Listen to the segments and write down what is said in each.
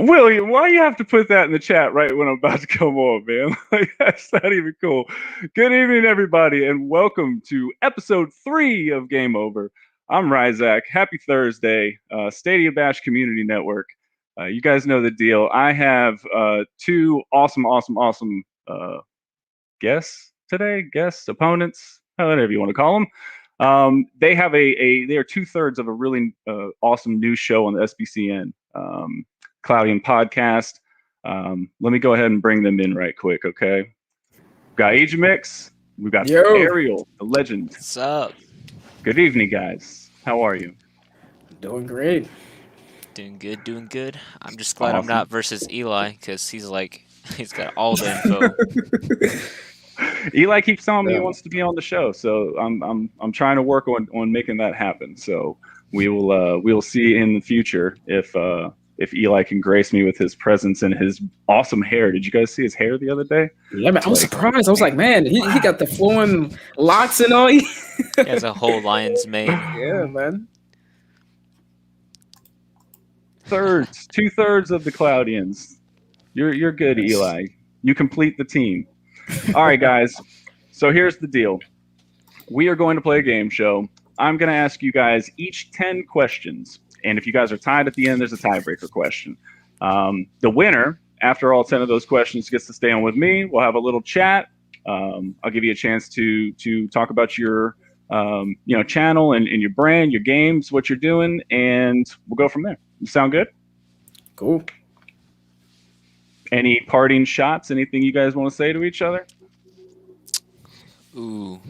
William, why you have to put that in the chat right when I'm about to come on, man? Like, that's not even cool. Good evening, everybody, and welcome to episode 3 of Game Over. I'm Ryzak. Happy Thursday, Stadium Bash Community Network. You guys know the deal. I have two awesome guests today, opponents, whatever you want to call them. They have they are 2/3 of a really awesome new show on the SBCN. Cloudian podcast. Let me go ahead and bring them in right quick, okay? We've got Ejahmix. We've got Ariel, the legend. What's up? Good evening, guys. How are you? Doing great. Doing good. I'm just glad I'm not versus Eli because he's got all the info. Eli keeps telling me he wants to be on the show, so I'm trying to work on making that happen. So we will see in the future if Eli can grace me with his presence and his awesome hair. Did you guys see his hair the other day? Yeah, man, I was surprised. I was like, man, he got the flowing locks and all. He has a whole lion's mane. Yeah, man. 2/3 of the Cloudians. You're good, Eli. You complete the team. All right, guys. So here's the deal. We are going to play a game show. I'm going to ask you guys each 10 questions. And if you guys are tied at the end, there's a tiebreaker question. The winner, after all 10 of those questions, gets to stay on with me. We'll have a little chat. I'll give you a chance to talk about your channel and your brand, your games, what you're doing, and we'll go from there. Sound good? Cool. Any parting shots? Anything you guys want to say to each other? Ooh.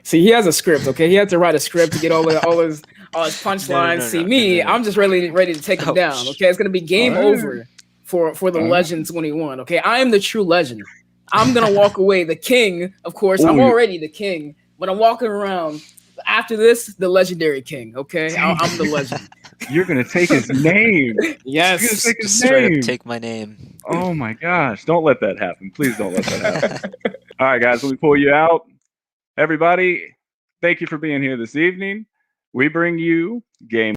See, he has a script, okay? He had to write a script to get all his punchlines. I'm just ready to take him down, okay? It's gonna be game over for the Legend 21, okay? I am the true legend. I'm gonna walk away the king, of course. I'm already the king, but I'm walking around after this, the legendary king, okay? I'm the legend. You're gonna take his name. Yes. You're gonna take his Straight name. up take my name. Oh my gosh! Don't let that happen. Please don't let that happen. All right, guys. Let me pull you out. Everybody, thank you for being here this evening. We bring you Game.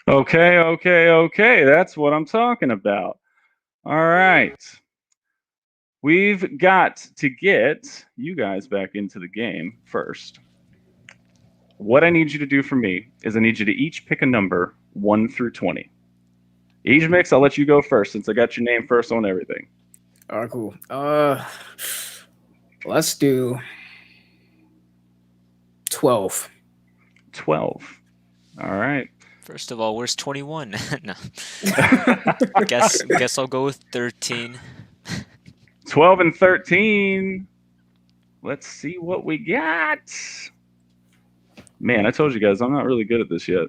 Okay. That's what I'm talking about. All right. We've got to get you guys back into the game first. What I need you to do for me is I need you to each pick a number 1 through 20. Ejahmix, I'll let you go first since I got your name first on everything. All right, cool. Let's do 12. 12. All right. First of all, where's 21? No. Guess I'll go with 13. 12 and 13. Let's see what we got. Man, I told you guys I'm not really good at this yet.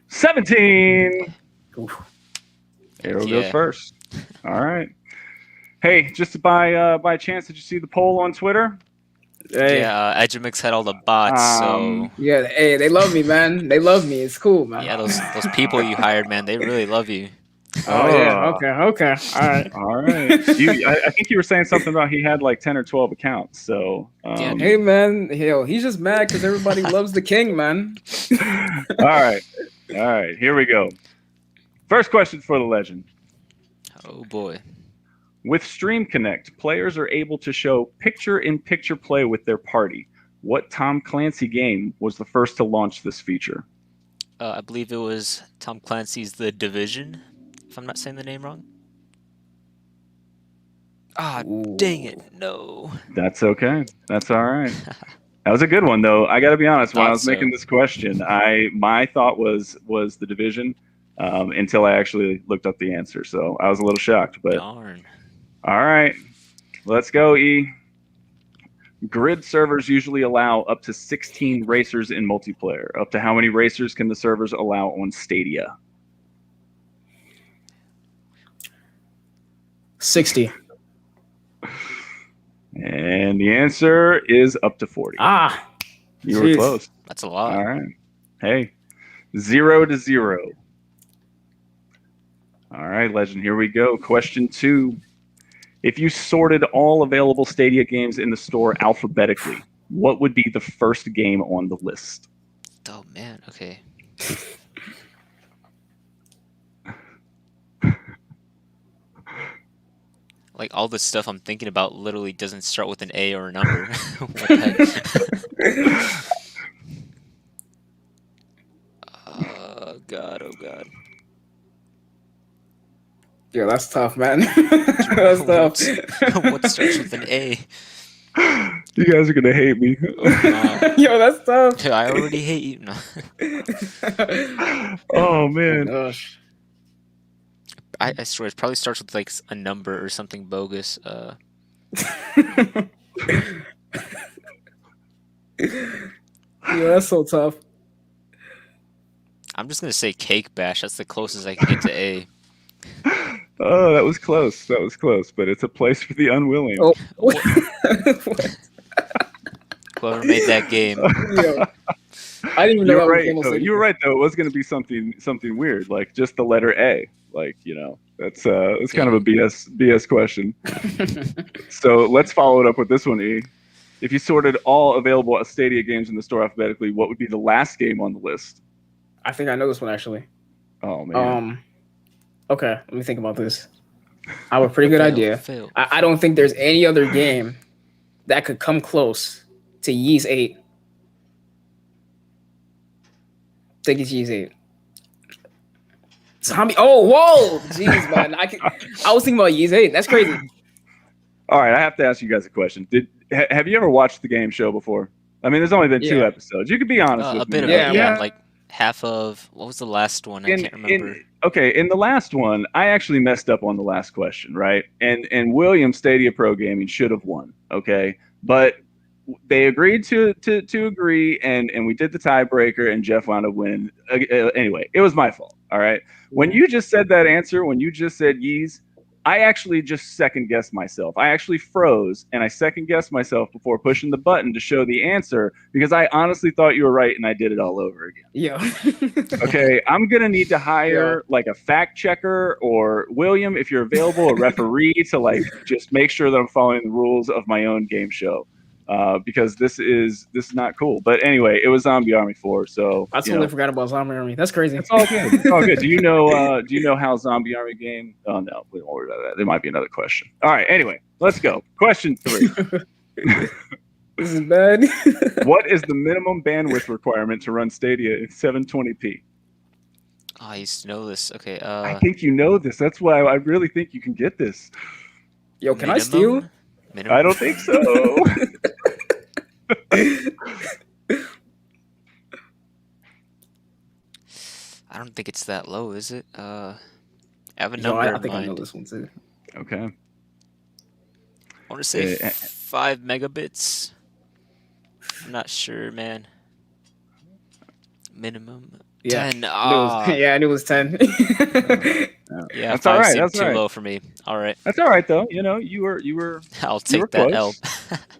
17. Oof. Arrow goes first. All right. Hey, just by chance, did you see the poll on Twitter? Hey. Yeah, Ejahmix had all the bots, so... Yeah, hey, they love me, man. They love me. It's cool, man. Yeah, those people you hired, man, they really love you. Oh, yeah. Okay. All right. I think you were saying something about he had like 10 or 12 accounts. So, hey, man, he's just mad because everybody loves the king, man. All right. Here we go. First question for the legend. Oh boy. With Stream Connect, players are able to show picture-in-picture play with their party. What Tom Clancy game was the first to launch this feature? I believe it was Tom Clancy's The Division, if I'm not saying the name wrong. Dang it, no. That's okay. That's all right. That was a good one, though. I got to be honest. When I was making this question, my thought was The Division until I actually looked up the answer. So I was a little shocked. But darn. All right. Let's go, E. Grid servers usually allow up to 16 racers in multiplayer. Up to how many racers can the servers allow on Stadia? 60. And the answer is up to 40. You were close. That's a lot. All right. Hey, 0-0. All right, Legend, here we go. Question 2. If you sorted all available Stadia games in the store alphabetically, what would be the first game on the list? Oh, man. Okay. Like, all the stuff I'm thinking about literally doesn't start with an A or a number. What the heck? Oh, God. Yeah, that's tough, man. That's tough. What starts with an A? You guys are going to hate me. Yo, that's tough. I already hate you. No. Oh, man. Oh, gosh. I swear, it probably starts with, like, a number or something bogus. Yeah, that's so tough. I'm just going to say Cake Bash. That's the closest I can get to A. Oh, that was close. That was close, but it's a place for the unwilling. Oh. Whoever made that game. Yeah. I didn't even know You were right, though. It was going to be something weird, like just the letter A. Like, that's it's kind of a BS question. So let's follow it up with this one, E. If you sorted all available Stadia games in the store alphabetically, what would be the last game on the list? I think I know this one, actually. Oh, man. Okay, let me think about this. I have a pretty good idea. I don't think there's any other game that could come close to Yeez 8. I think it's Yeez 8. Zombie. Oh, whoa! Jeez, man. I was thinking about Yeez 8. That's crazy. All right, I have to ask you guys a question. Have you ever watched the game show before? I mean, there's only been 2 episodes. You could be honest with me. A bit of it, yeah. Like half of, what was the last one? I can't remember. In the last one, I actually messed up on the last question, right? And William Stadia Pro Gaming should have won, okay? But they agreed to agree, and we did the tiebreaker, and Jeff wound up winning. Anyway, it was my fault, all right? When you just said that answer, when you just said Yeez, I actually just second-guessed myself. I actually froze, and I second-guessed myself before pushing the button to show the answer because I honestly thought you were right, and I did it all over again. Yeah. Okay, I'm going to need to hire, like, a fact-checker or, William, if you're available, a referee to, like, just make sure that I'm following the rules of my own game show. Because this is not cool. But anyway, it was Zombie Army 4. So I totally forgot about Zombie Army. That's crazy. It's all good. It's all good. Do you know how Zombie Army game? Oh no, we don't worry about that. There might be another question. All right. Anyway, let's go. Question 3. This is bad. What is the minimum bandwidth requirement to run Stadia in 720p? Oh, I used to know this. Okay. I think you know this. That's why I really think you can get this. Yo, can I steal? Minimum? I don't think so. I don't think it's that low, is it? I have a number in mind. I think I know this one too. Okay. I want to say 5 megabits. I'm not sure, man. Minimum 10. I knew it was 10. Yeah, that's all right. That's too low for me. All right. That's all right though. You were. I'll take that L.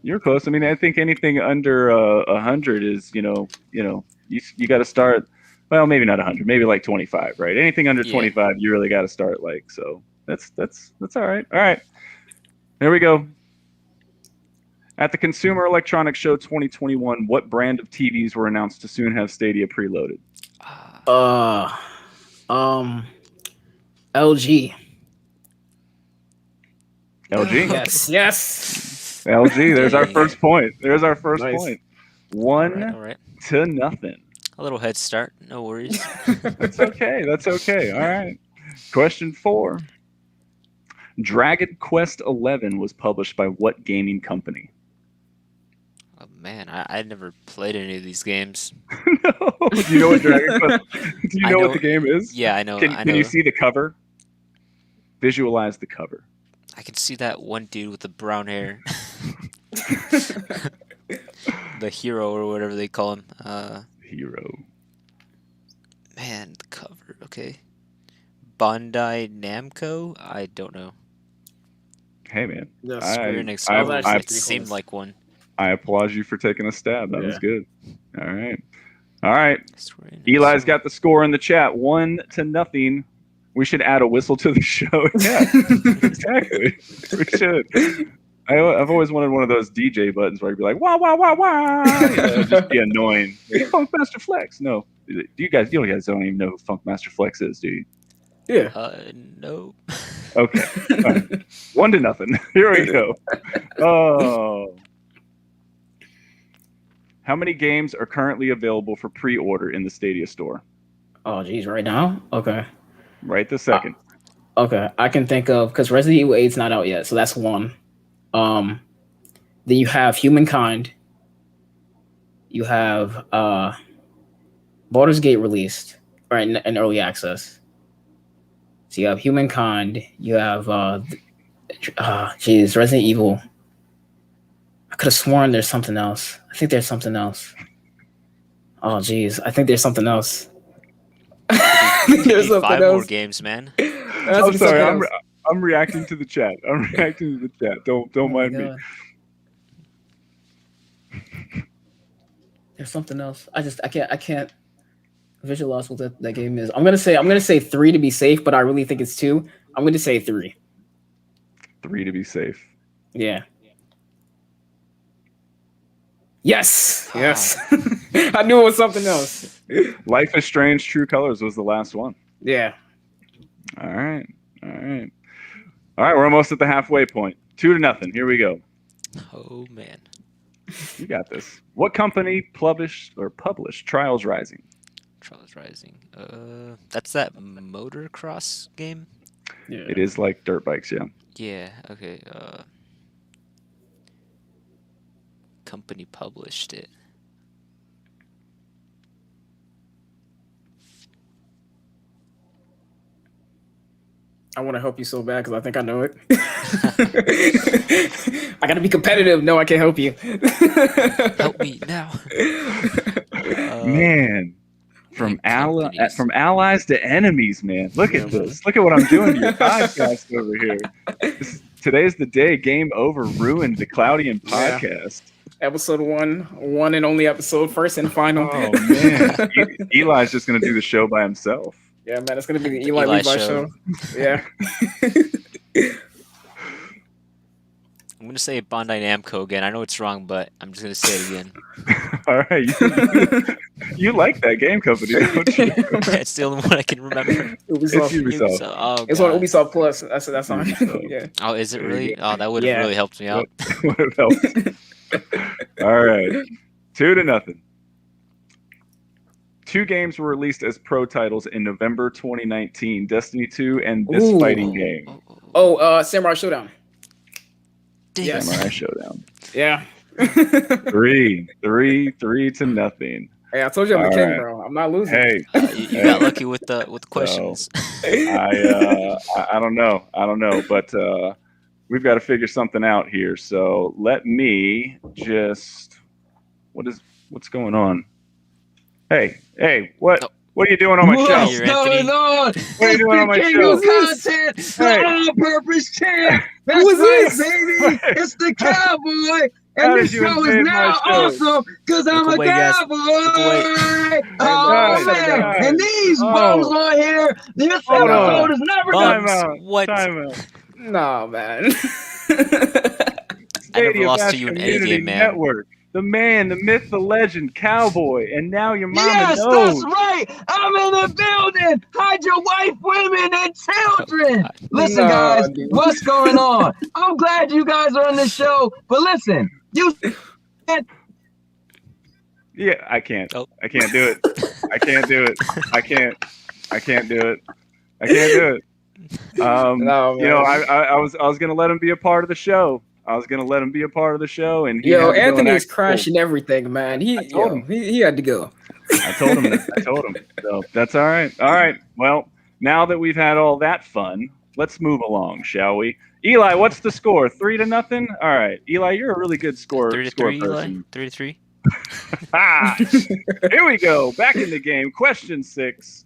You're close. I mean, I think anything under 100 is you got to start. Well, maybe not 100, maybe like 25, right? Anything under 25, you really got to start like. So that's all right. All right. There we go. At the Consumer Electronics Show 2021, what brand of TVs were announced to soon have Stadia preloaded? LG. LG? Yes. LG, there's our first point. There's our first point. 1-0. A little head start. No worries. That's okay. That's okay. All right. Question 4. Dragon Quest XI was published by what gaming company? Oh, man, I never played any of these games. No. Do you know what Dragon Quest? Do you know what the game is? Yeah, I know. Can you see the cover? Visualize the cover. I can see that one dude with the brown hair. The hero or whatever they call him. Hero. Man, the cover. Okay. Bandai Namco? I don't know. Hey, man. Yeah, Square Enix. I- Oh, I- it seemed like one. I applaud you for taking a stab. That was Yeah. good. All right. Square Enix. Eli's got the score in the chat, 1-0. We should add a whistle to the show. Yeah, exactly. We should. I've always wanted one of those DJ buttons where I'd be like, wah, wah, wah, wah. Just be annoying. Like, Funkmaster Flex. No. You guys don't even know who Funkmaster Flex is, do you? Yeah. No. Okay. All right. 1-0. Here we go. Oh. How many games are currently available for pre-order in the Stadia store? Oh, geez, right now? Okay. Right this second. Okay, I can think of, because Resident Evil 8's not out yet, so that's one. Then you have Humankind. You have Baldur's Gate released, or in early access. So you have Humankind. You have Resident Evil. I could have sworn there's something else. I think there's something else. Oh, geez, I think there's something else. There's 5 more games, man. I'm sorry. I'm reacting to the chat. Don't mind me. There's something else. I can't visualize what that game is. I'm gonna say 3 to be safe, but I really think it's 2. I'm gonna say 3. 3 to be safe. Yeah. Yes. Yes. I knew it was something else. Life is Strange: True Colors was the last one. Yeah. All right. We're almost at the halfway point. 2-0. Here we go. Oh man. You got this. What company published Trials Rising? Trials Rising. That's that motocross game? Yeah. It is like dirt bikes, yeah. Yeah, okay. Company published it. I want to help you so bad because I think I know it. I gotta be competitive. No, I can't help you. Help me now. Man, from allies to enemies, man. Look at this. Look at what I'm doing to your podcast over here. Today's the day. Game over. Ruined the Cloudian podcast. Episode 1 and only episode, first and final. Oh man, Eli's just gonna do the show by himself. Yeah, man, it's gonna be the Eli Levi show. Yeah. I'm gonna say Bandai Namco again. I know it's wrong, but I'm just gonna say it again. All right, you like that game company, don't you? It's the only one I can remember. Ubisoft. Oh, it's on Ubisoft Plus. That's on. Yeah. Oh, is it really? Oh, that would have really helped me out. Would have helped. All right, 2-0. 2 games were released as pro titles in November 2019: Destiny 2 and this fighting game. Samurai Showdown. Yes. Samurai Showdown. Yeah. 3-0. Hey, I told you I'm the king, bro. I'm not losing. Hey, you got lucky with the questions. I don't know, but we've got to figure something out here. So let me just. What's going on? Hey, what? What are you doing on my show? What's going on? What are you doing on my show? Content, the all-purpose champ. That's right, baby. It's the cowboy. And this show is now awesome because I'm a cowboy. Oh, man. And these bums on here, this episode is never Time done. out. What? Time out. No, man. I never lost to you in any game, man. Network. The man, the myth, the legend, cowboy, and now your mama knows. That's right. I'm in the building. Hide your wife, women, and children. Listen, guys, what's going on? I'm glad you guys are on the show, but listen, you. Yeah, I can't. Oh. I can't do it. I can't do it. I can't do it. No, you know, I was gonna let him be a part of the show. And he Anthony is crashing everything, man. He had to go. I told him. So that's all right. All right. Well, now that we've had all that fun, let's move along, shall we? Eli, what's the score? 3-0. All right, Eli, you're a really good score 3-3, person. Eli? 3-3. Here we go. Back in the game. Question 6.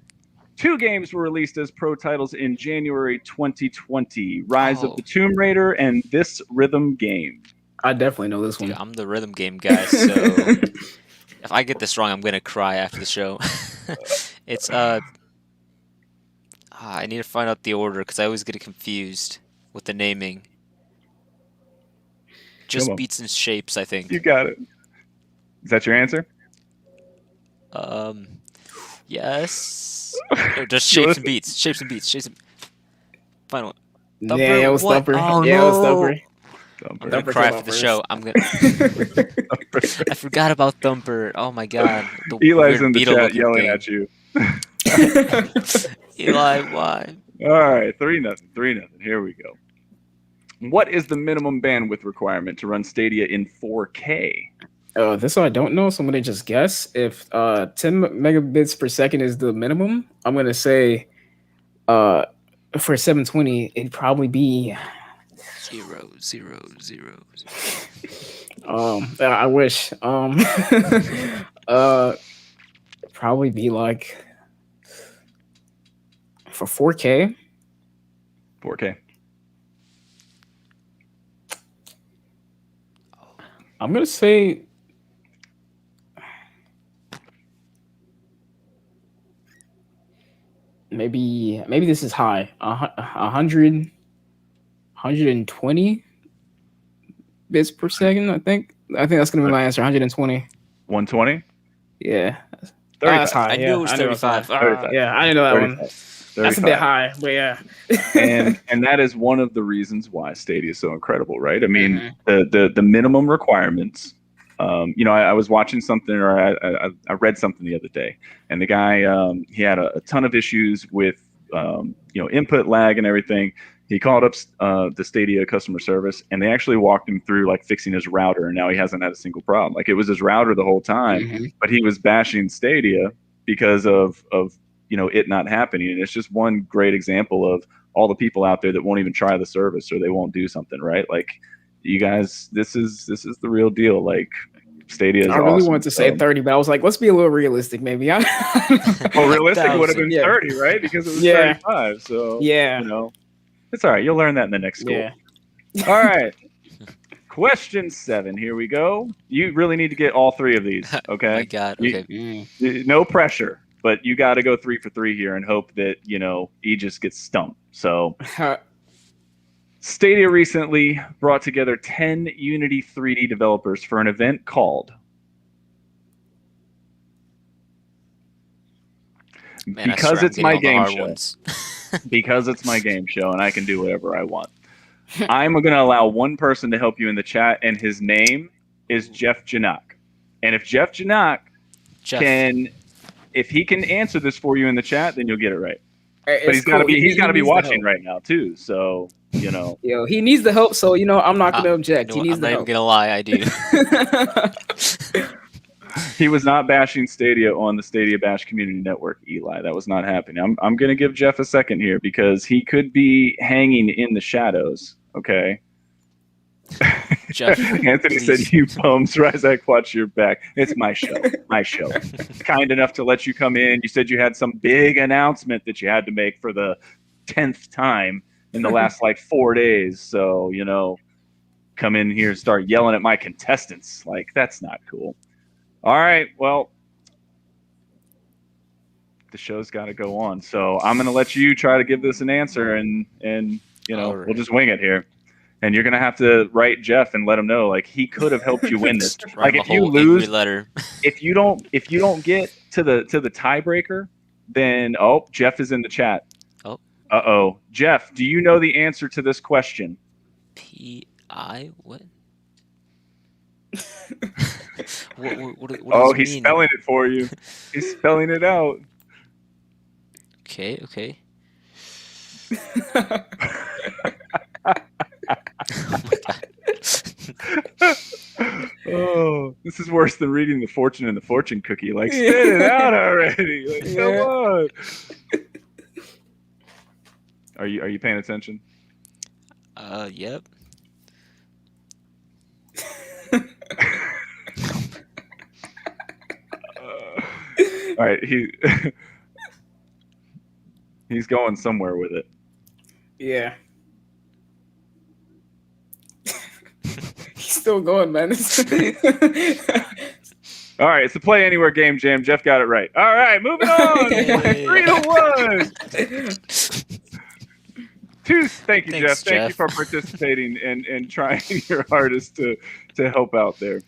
2 games were released as pro titles in January 2020. Rise of the Tomb Raider and This Rhythm Game. I definitely know this one. Dude, I'm the rhythm game guy, so if I get this wrong, I'm gonna cry after the show. It's I need to find out the order because I always get it confused with the naming. Just Beats and Shapes, I think. You got it. Is that your answer? Yes. No, just Shapes and Beats. Shapes and Beats. Final one. Yeah, it was Thumper. Oh, yeah, no. it was Thumper. I'm gonna cry after the show. I'm gonna. I forgot about Thumper. Oh my god. The Eli's in the Beetle chat yelling game. at you. Eli, why? All right, 3-0. 3-0. Here we go. What is the minimum bandwidth requirement to run Stadia in 4K? This one I don't know, so I'm gonna just guess. If 10 megabits per second is the minimum, I'm gonna say for 720 it'd probably be 0, 0, 0. I wish. Probably be like for 4K. 4K. I'm gonna say maybe this is high. 120 bits per second. I think that's gonna be my answer. 120. 120? Yeah, 35. that's high. I knew it was I knew it was 35. high. 35. Yeah, I didn't know that 35. one. That's a bit high, but yeah. and that is one of the reasons why Stadia is so incredible, right? I mean, the minimum requirements. I was watching something, or I read something the other day, and the guy he had a ton of issues with input lag and everything. He called up the Stadia customer service, and they actually walked him through like fixing his router, and now he hasn't had a single problem. Like, it was his router the whole time, but he was bashing Stadia because of it not happening. And it's just one great example of all the people out there that won't even try the service, or they won't do something, right? Like, you guys, this is the real deal. Like, Stadia is I really awesome. wanted to say 30, but I was like, let's be a little realistic, maybe. Well, realistic would have been 30, right? Because it was 35. So it's all right. You'll learn that in the next school. Yeah. All right. Question 7. Here we go. You really need to get all 3 of these. Okay. Oh my God. Okay. No pressure, but you got to go 3 for 3 here and hope that Aegis gets stumped. So. Stadia recently brought together 10 Unity 3D developers for an event called Because It's My Game Show. Because it's my game show and I can do whatever I want. I'm going to allow one person to help you in the chat, and his name is Jeff Janak. And if Jeff Janak can answer this for you in the chat, then you'll get it right. But he's got to be watching right now too. So, Yo, he needs the help. So, I'm not going to object. He needs the help. I'm not even going to lie. I do. He was not bashing Stadia on the Stadia Bash Community Network, Eli. That was not happening. I'm going to give Jeff a second here because he could be hanging in the shadows. Okay. Jeff, Anthony said, "You bums, Ryzak, watch your back. It's my show. My show. Kind enough to let you come in. You said you had some big announcement that you had to make for the 10th time in the last 4 days. So, come in here and start yelling at my contestants. Like, that's not cool. All right. Well, the show's got to go on. So I'm going to let you try to give this an answer, and we'll just wing it here. And you're going to have to write Jeff and let him know, he could have helped you win this. Like, if you lose, letter. if you don't get to the tiebreaker, then Jeff is in the chat. Oh. Jeff, do you know the answer to this question? P-I what? What he's spelling it for you. He's spelling it out. Okay. Oh, this is worse than reading the fortune and the fortune cookie. Spit it out already. Come on. Are you paying attention? Yep. All right, he's going somewhere with it. Yeah. He's still going, man. All right, it's a play anywhere game jam. Jeff got it right. All right, moving on. 3-1. Thank you, Thanks, Jeff. Thank you for participating and trying your hardest to help out there.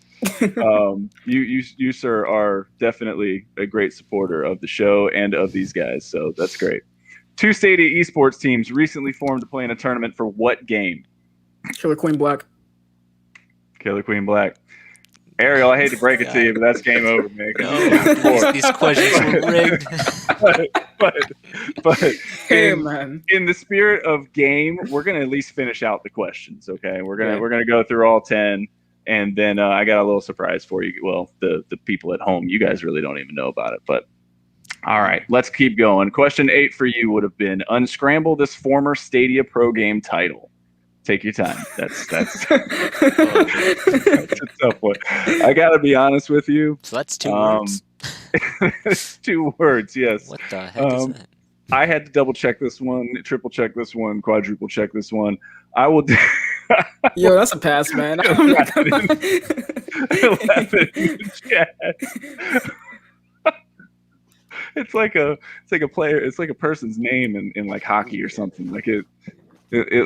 You sir are definitely a great supporter of the show and of these guys, so that's great. Two Thursdady esports teams recently formed to play in a tournament for what game? Killer Queen Black. Killer Queen Black. Ariel, I hate to break it to you, but that's game over, man. No, these questions were rigged. But hey, in the spirit of game, we're gonna at least finish out the questions, okay? We're gonna go through all 10, and then I got a little surprise for you. Well, the people at home, you guys really don't even know about it, but all right, let's keep going. Question 8 for you would have been unscramble this former Stadia Pro Game title. Take your time. That's that's a tough one. I gotta be honest with you. So that's 2 words. It's 2 words, yes. What the heck is that? I had to double check this one, triple check this one, quadruple check this one. I will. Yo, that's a pass, man. I'm laughing in the chat. It's like a player. It's like a person's name in like hockey or something. Like it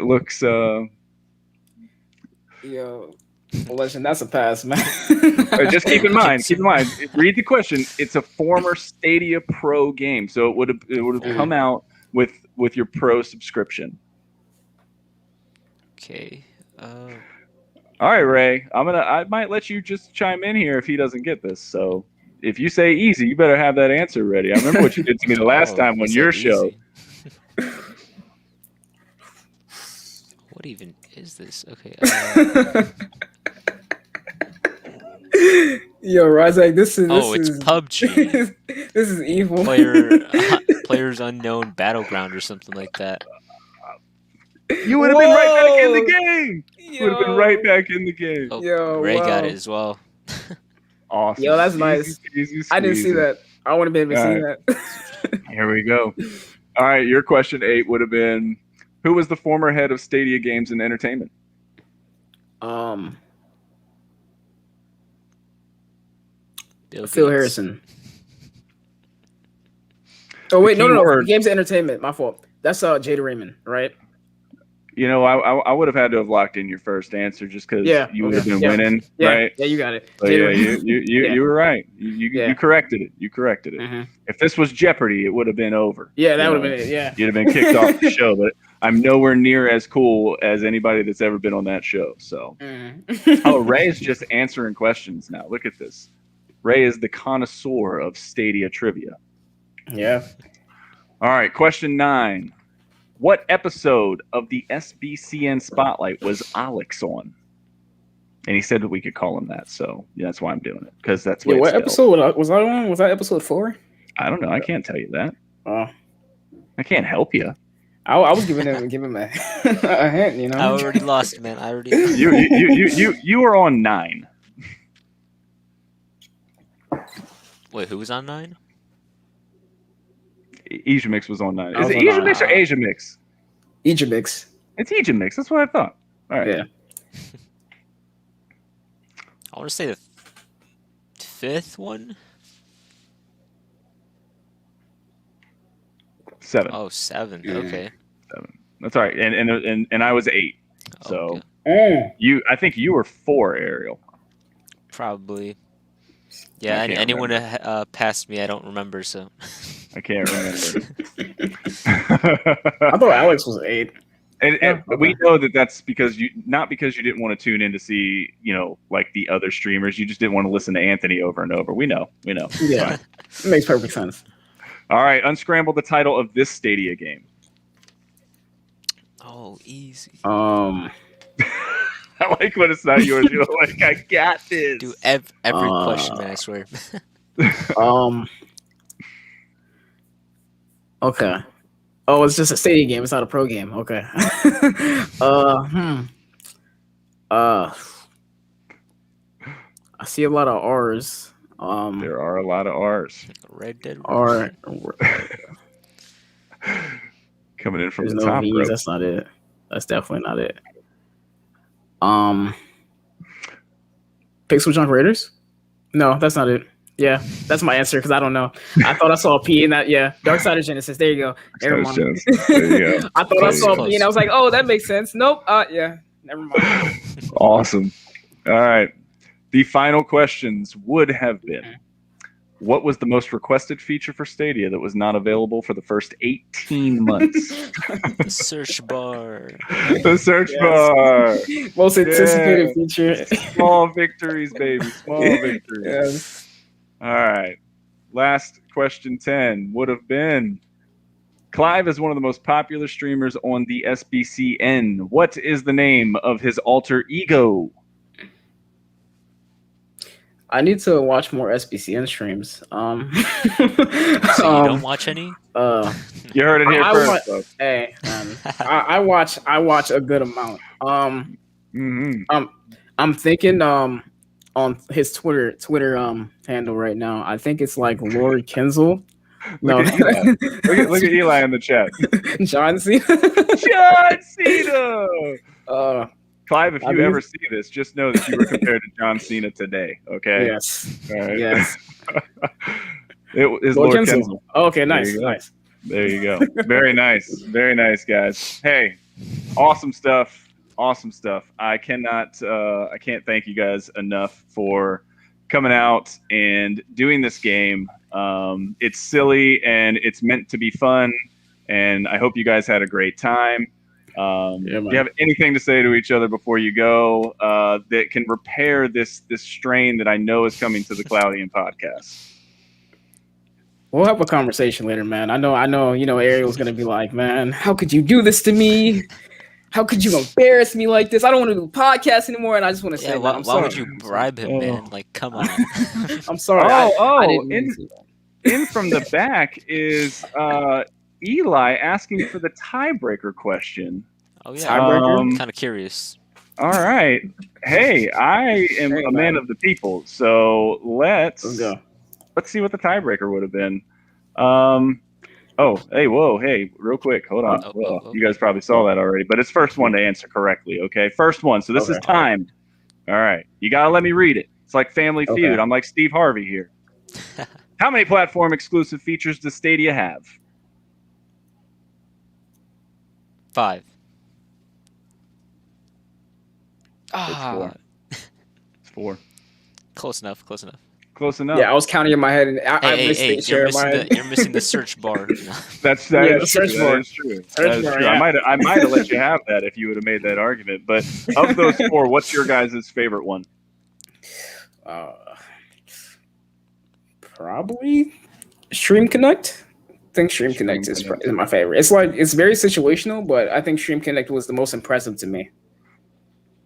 looks. Yo, listen, that's a pass, man. Just keep in mind. Read the question. It's a former Stadia Pro game, so it would have come out with your Pro subscription. Okay. All right, Ray. I might let you just chime in here if he doesn't get this. So if you say easy, you better have that answer ready. I remember what you did to me the last time on your show. What even is this? Okay. Yo, Razak, this is. It's PUBG. This is evil. Players Unknown Battleground or something like that. You would have been right back in the game. You would have been right back in the game. Oh, Yo, Ray wow. got it as well. Awesome. Yo, that's nice. Easy I didn't see that. I want to be able to see that. Here we go. All right, your question 8 would have been, who was the former head of Stadia Games and Entertainment? Phil Harrison. Oh wait, no. Games and Entertainment. My fault. That's Jada Raymond, right? You know, I would have had to have locked in your first answer just because you would have been winning, right? Yeah, you got it. So you were right. You corrected it. You corrected it. Mm-hmm. If this was Jeopardy, it would have been over. Yeah, that would have been it. Yeah, you'd have been kicked off the show. But I'm nowhere near as cool as anybody that's ever been on that show. So, Ray's just answering questions now. Look at this. Ray is the connoisseur of Stadia trivia. Yeah. All right, question 9. What episode of the SBCN Spotlight was Alex on? And he said that we could call him that, so that's why I'm doing it, because that's what episode was I on? Was that episode 4? I don't know. I can't tell you that. I can't help you. I was giving him a hint, you know. I already lost, man. You were on 9. Wait, who was on 9? Ejahmix was on 9. Is it Ejahmix or Ejahmix? Ejahmix. It's Ejahmix. That's what I thought. All right. Yeah. I want to say the 5th one. 7. Oh, 7. Okay. 7. That's all right. And I was 8. So okay. I think you were 4, Ariel. Probably. Yeah. Anyone past me, I don't remember. So. I can't remember. I thought Alex was 8. And we know that's because not because you didn't want to tune in to see, like the other streamers. You just didn't want to listen to Anthony over and over. We know. Yeah, it makes perfect sense. All right, unscramble the title of this Stadia game. Oh, easy. I like when it's not yours. You're like, I got this. Do every question, man. I swear. Okay. Oh, it's just a stadium game. It's not a pro game. Okay. I see a lot of R's. There are a lot of R's. Red Dead R. Coming in from There's the no top V's. rope. That's not it. That's definitely not it. Pixel Junk Raiders? No, that's not it. Yeah, that's my answer because I don't know. I thought I saw a P in that. Yeah, Dark Side of Genesis. There you go. Never mind. There you go. I thought I saw a Close. P and I was like, oh, that makes sense. Nope. Yeah. Never mind. Awesome. All right. The final questions would have been, what was the most requested feature for Stadia that was not available for the first 18 months? The search bar. The search bar. Most anticipated feature. Small victories, baby. Small victories. Yes. All right. Last question 10 would have been, Clive is one of the most popular streamers on the SBCN. What is the name of his alter ego? I need to watch more SBCN streams. So you don't watch any? You heard it here first. Folks. Hey, I watch a good amount. I'm thinking on his Twitter handle right now. I think it's like Lord Kenzel. No, look at Eli in the chat. John Cena. John Cena. Clive, if you mean, ever see this, just know that you were compared to John Cena today. Okay. Yes. All right. Yes. It is Lord Kenzel. Oh, okay. Nice. Nice. There you go. Very nice. Very nice, guys. Hey, awesome stuff. Awesome stuff. I can't thank you guys enough for coming out and doing this game. It's silly and it's meant to be fun, and I hope you guys had a great time. Do you have anything to say to each other before you go that can repair this strain that I know is coming to the Cloudian podcast? We'll have a conversation later, man. I know, Ariel's gonna be like, man, how could you do this to me? How could you embarrass me like this? I don't want to do podcasts anymore, and I just want to say, why sorry. would you bribe him, man? Like, come on. I'm sorry. I didn't in from the back is Eli asking for the tiebreaker question. Oh yeah, kind of curious. All right. Hey, I am a man of the people, so let's see what the tiebreaker would have been. Hey, real quick, hold on. You guys probably saw that already, but it's first one to answer correctly. Okay, first one. So this is timed. All right, you gotta let me read it. It's like Family Feud. I'm like Steve Harvey here. How many platform exclusive features does Stadia have? 5. It's 4. Close enough. Close enough. Yeah, I was counting in my head, and I missed it. You're missing the search bar. That's true. That is true. I might have let you have that if you would have made that argument. But of those 4, what's your guys' favorite one? Probably Stream Connect. I think Stream Connect is my favorite. It's very situational, but I think Stream Connect was the most impressive to me.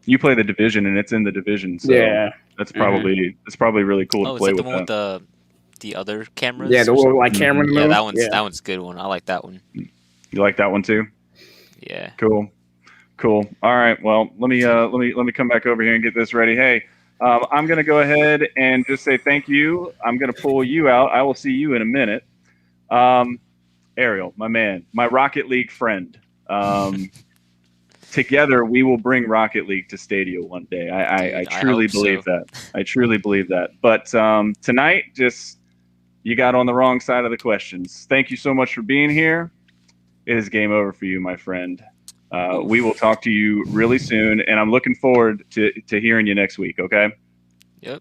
You play the Division, and it's in the Division, so that's probably really cool to play with. Is that the one with the other cameras? Yeah, the little camera. Yeah, that one's a good one. I like that one. You like that one too? Yeah. Cool. All right. Well, let me come back over here and get this ready. Hey, I'm gonna go ahead and just say thank you. I'm gonna pull you out. I will see you in a minute. Ariel, my man, my Rocket League friend. Together, we will bring Rocket League to Stadia one day. I truly believe that. I truly believe that. But tonight, you got on the wrong side of the questions. Thank you so much for being here. It is game over for you, my friend. We will talk to you really soon, and I'm looking forward to hearing you next week, okay? Yep.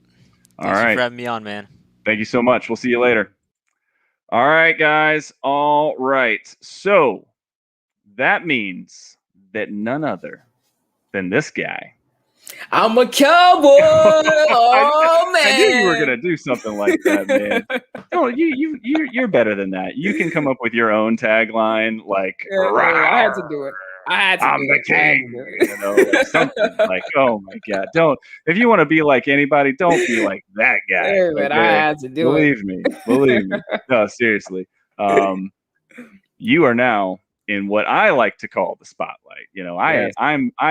All right. Thanks for having me on, man. Thank you so much. We'll see you later. All right, guys. All right. So that means that none other than this guy. I'm a cowboy. Oh man! I knew you were gonna do something like that, man. No, you're better than that. You can come up with your own tagline, like I had to do it. I'm the king. Like something like, oh my god! Don't, if you want to be like anybody, don't be like that guy. Yeah, man, I had to do it. Believe me. No, seriously. you are now in what I like to call the spotlight. You know, I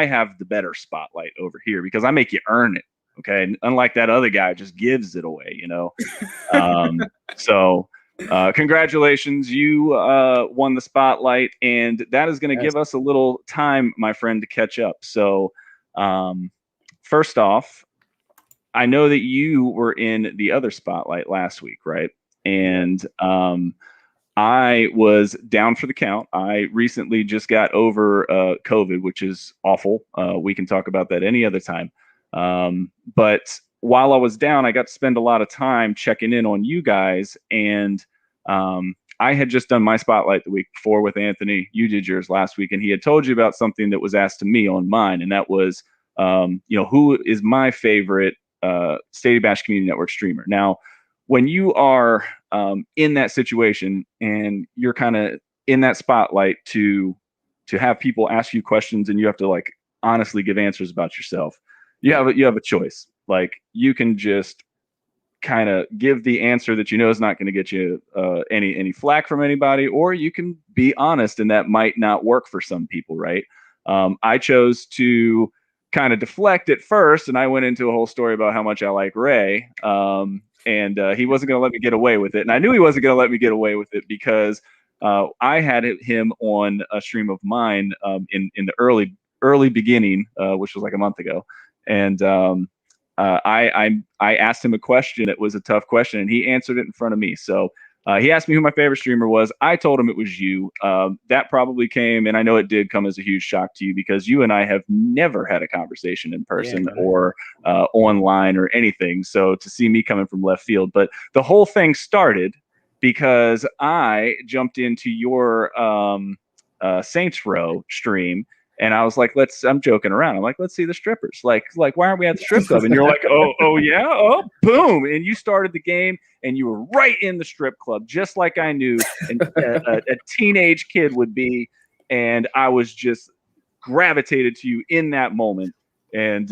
have the better spotlight over here because I make you earn it. Okay. And unlike that other guy just gives it away, you know. So congratulations, you won the spotlight, and that is going to give us a little time, my friend, to catch up. So first off, I know that you were in the other spotlight last week, right? And I was down for the count. I recently just got over COVID, which is awful. We can talk about that any other time. But while I was down, I got to spend a lot of time checking in on you guys. And I had just done my spotlight the week before with Anthony. You did yours last week, and he had told you about something that was asked to me on mine. And that was, who is my favorite Thursdady Bash Community Network streamer? Now, when you are in that situation and you're kind of in that spotlight to have people ask you questions and you have to like honestly give answers about yourself, you have a choice. Like, you can just kind of give the answer that you know is not going to get you any flack from anybody, or you can be honest, and that might not work for some people, right? I chose to kind of deflect at first, and I went into a whole story about how much I like Ray. And he wasn't going to let me get away with it. And I knew he wasn't going to let me get away with it because I had him on a stream of mine in the early beginning, which was like a month ago. And I asked him a question that was a tough question, and he answered it in front of me. So he asked me who my favorite streamer was. I told him it was you. That probably came, and I know it did come as a huge shock to you because you and I have never had a conversation in person or online or anything. So to see me coming from left field, but the whole thing started because I jumped into your Saints Row stream. And I was like, I'm joking around. I'm like, let's see the strippers. Like, why aren't we at the strip club? And you're like, oh yeah, oh, boom. And you started the game and you were right in the strip club, just like I knew a teenage kid would be. And I was just gravitated to you in that moment. And,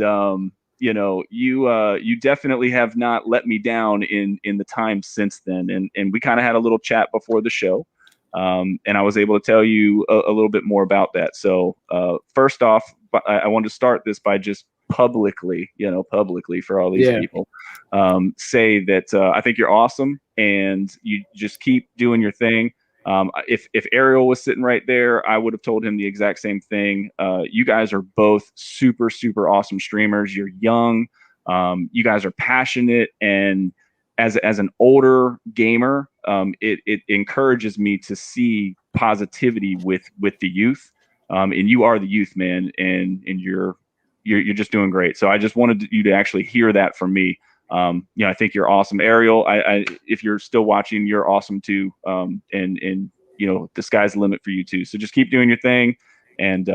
you definitely have not let me down in the time since then. And we kind of had a little chat before the show. And I was able to tell you a little bit more about that. So first off, I wanted to start this by just publicly for all these people, say that I think you're awesome, and you just keep doing your thing. If Ariel was sitting right there, I would have told him the exact same thing. You guys are both super, super awesome streamers. You're young. You guys are passionate, and as an older gamer, it encourages me to see positivity with the youth. And you are the youth, man, and you're just doing great. So I just wanted you to actually hear that from me. I think you're awesome, Ariel. I if you're still watching, you're awesome too. And the sky's the limit for you too. So just keep doing your thing. And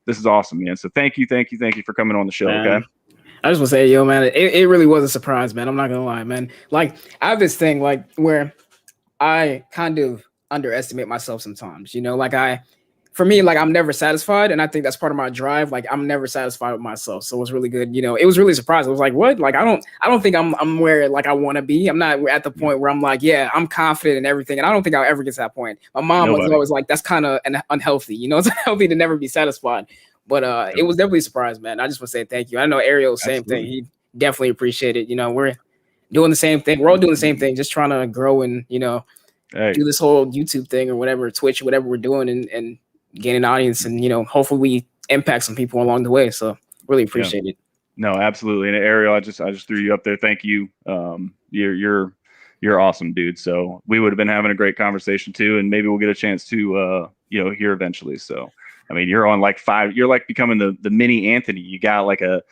this is awesome, man. So thank you for coming on the show. Okay. I just want to say, yo, man, it really was a surprise, man. I'm not gonna lie, man. Like, I have this thing, like, where I kind of underestimate myself sometimes. For me, like, I'm never satisfied, and I think that's part of my drive. Like, I'm never satisfied with myself, so it's really good. It was really surprising. I was like, what? Like, I don't think I'm where like I want to be. I'm not at the point where I'm like, yeah, I'm confident in everything, and I don't think I'll ever get to that point. My mom was always like, that's kind of unhealthy. It's unhealthy to never be satisfied. But it was definitely a surprise, man. I just want to say thank you. I know Ariel, same thing. He definitely appreciated it. We're doing the same thing. We're all doing the same thing, just trying to grow and, do this whole YouTube thing or whatever, Twitch or whatever we're doing and gain an audience. And, hopefully we impact some people along the way. So really appreciate it. No, absolutely. And Ariel, I just threw you up there. Thank you. You're awesome, dude. So we would have been having a great conversation too. And maybe we'll get a chance to, hear eventually. So, I mean, you're on like 5. You're like becoming the mini Anthony. You got like a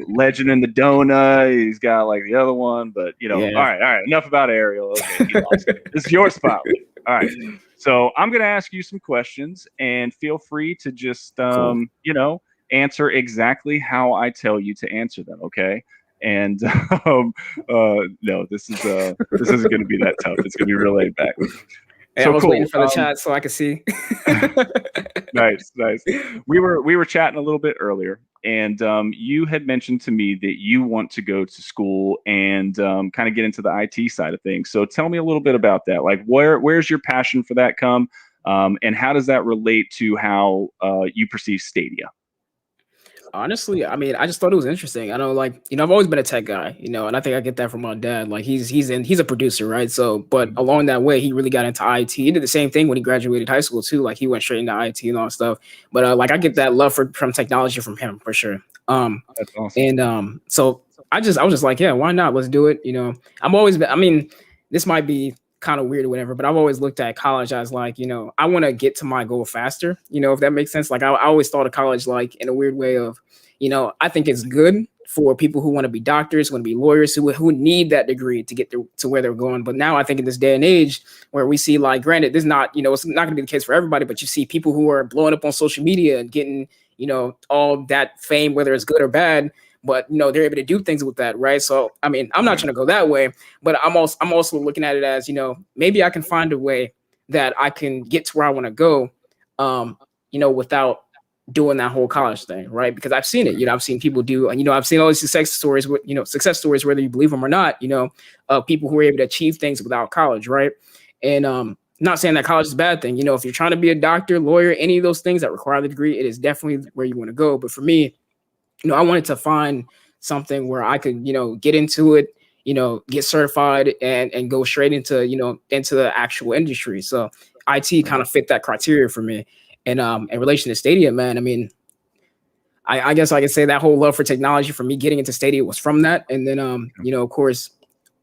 legend in the donut. He's got like the other one, but all right. Enough about Ariel. Okay, this is your spot. All right. So I'm gonna ask you some questions, and feel free to just answer exactly how I tell you to answer them. Okay. And no, this isn't gonna be that tough. It's gonna be real laid back. Hey, so I was waiting for the chat so I could see. Nice. We were chatting a little bit earlier, and you had mentioned to me that you want to go to school and kind of get into the IT side of things. So tell me a little bit about that. Like, where's your passion for that come? And how does that relate to how you perceive Stadia? Honestly, I mean, I just thought it was interesting. I know, like, I've always been a tech guy, and I think I get that from my dad. Like, he's a producer, right? So, but along that way, he really got into IT. He did the same thing when he graduated high school too. Like, he went straight into IT and all that stuff. But like, I get that love from technology from him for sure. That's awesome. And so I was just like, yeah, why not? Let's do it. I'm always been. I mean, this might be kind of weird or whatever, but I've always looked at college as like, I want to get to my goal faster, if that makes sense. Like I always thought of college like in a weird way of, I think it's good for people who want to be doctors, want to be lawyers, who need that degree to get to where they're going. But now I think in this day and age where we see, like, granted, this is not, it's not going to be the case for everybody, but you see people who are blowing up on social media and getting, all that fame, whether it's good or bad, but they're able to do things with that, right? So I mean, I'm not trying to go that way, but I'm also looking at it as, maybe I can find a way that I can get to where I want to go, without doing that whole college thing, right? Because I've seen it, I've seen people do, I've seen all these success stories, whether you believe them or not, people who are able to achieve things without college, right? And not saying that college is a bad thing, if you're trying to be a doctor, lawyer, any of those things that require the degree, it is definitely where you want to go. But for me, I wanted to find something where I could, get into it, get certified and go straight into, into the actual industry. So IT kind of fit that criteria for me. And in relation to Stadia, man, I mean, I guess I could say that whole love for technology for me getting into Stadia was from that. And then, of course,